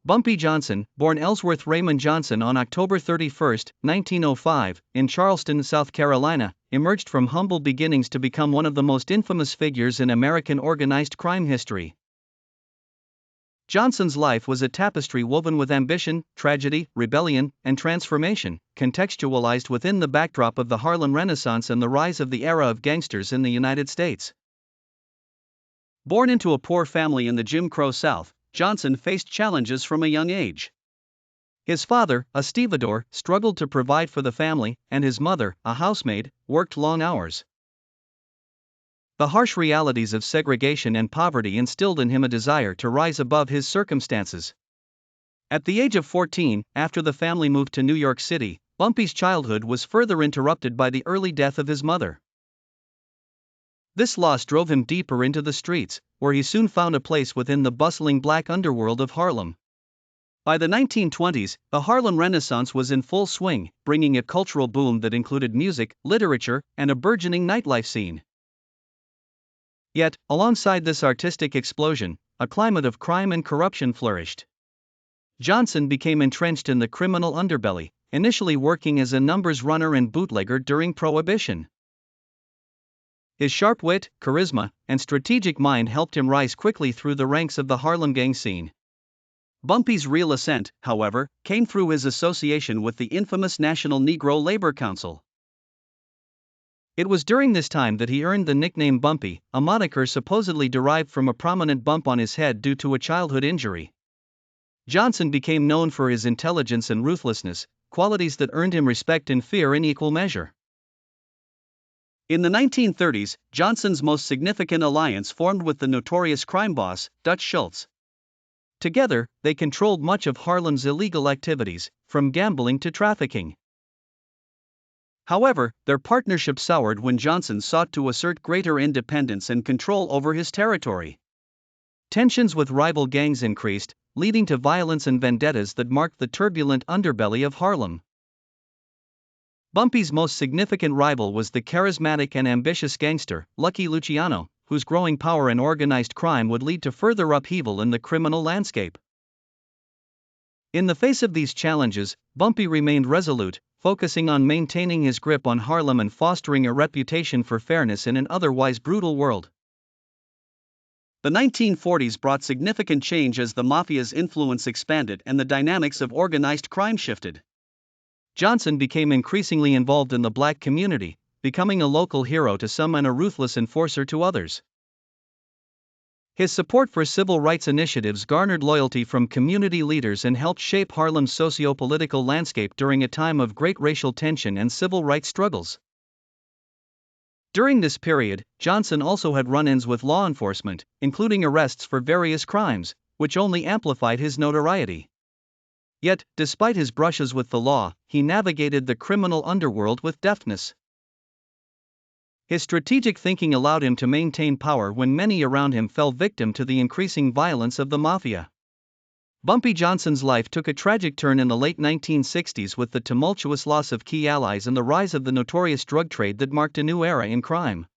Bumpy Johnson, born Ellsworth Raymond Johnson on October 31, 1905, in Charleston, South Carolina, emerged from humble beginnings to become one of the most infamous figures in American organized crime history. Johnson's life was a tapestry woven with ambition, tragedy, rebellion, and transformation, contextualized within the backdrop of the Harlem Renaissance and the rise of the era of gangsters in the United States. Born into a poor family in the Jim Crow South, Johnson faced challenges from a young age. His father, a stevedore, struggled to provide for the family, and his mother, a housemaid, worked long hours. The harsh realities of segregation and poverty instilled in him a desire to rise above his circumstances. At the age of 14, after the family moved to New York City, Bumpy's childhood was further interrupted by the early death of his mother. This loss drove him deeper into the streets, where he soon found a place within the bustling black underworld of Harlem. By the 1920s, the Harlem Renaissance was in full swing, bringing a cultural boom that included music, literature, and a burgeoning nightlife scene. Yet, alongside this artistic explosion, a climate of crime and corruption flourished. Johnson became entrenched in the criminal underbelly, initially working as a numbers runner and bootlegger during Prohibition. His sharp wit, charisma, and strategic mind helped him rise quickly through the ranks of the Harlem gang scene. Bumpy's real ascent, however, came through his association with the infamous National Negro Labor Council. It was during this time that he earned the nickname Bumpy, a moniker supposedly derived from a prominent bump on his head due to a childhood injury. Johnson became known for his intelligence and ruthlessness, qualities that earned him respect and fear in equal measure. In the 1930s, Johnson's most significant alliance formed with the notorious crime boss, Dutch Schultz. Together, they controlled much of Harlem's illegal activities, from gambling to trafficking. However, their partnership soured when Johnson sought to assert greater independence and control over his territory. Tensions with rival gangs increased, leading to violence and vendettas that marked the turbulent underbelly of Harlem. Bumpy's most significant rival was the charismatic and ambitious gangster, Lucky Luciano, whose growing power and organized crime would lead to further upheaval in the criminal landscape. In the face of these challenges, Bumpy remained resolute, focusing on maintaining his grip on Harlem and fostering a reputation for fairness in an otherwise brutal world. The 1940s brought significant change as the mafia's influence expanded and the dynamics of organized crime shifted. Johnson became increasingly involved in the black community, becoming a local hero to some and a ruthless enforcer to others. His support for civil rights initiatives garnered loyalty from community leaders and helped shape Harlem's socio-political landscape during a time of great racial tension and civil rights struggles. During this period, Johnson also had run-ins with law enforcement, including arrests for various crimes, which only amplified his notoriety. Yet, despite his brushes with the law, he navigated the criminal underworld with deftness. His strategic thinking allowed him to maintain power when many around him fell victim to the increasing violence of the mafia. Bumpy Johnson's life took a tragic turn in the late 1960s with the tumultuous loss of key allies and the rise of the notorious drug trade that marked a new era in crime.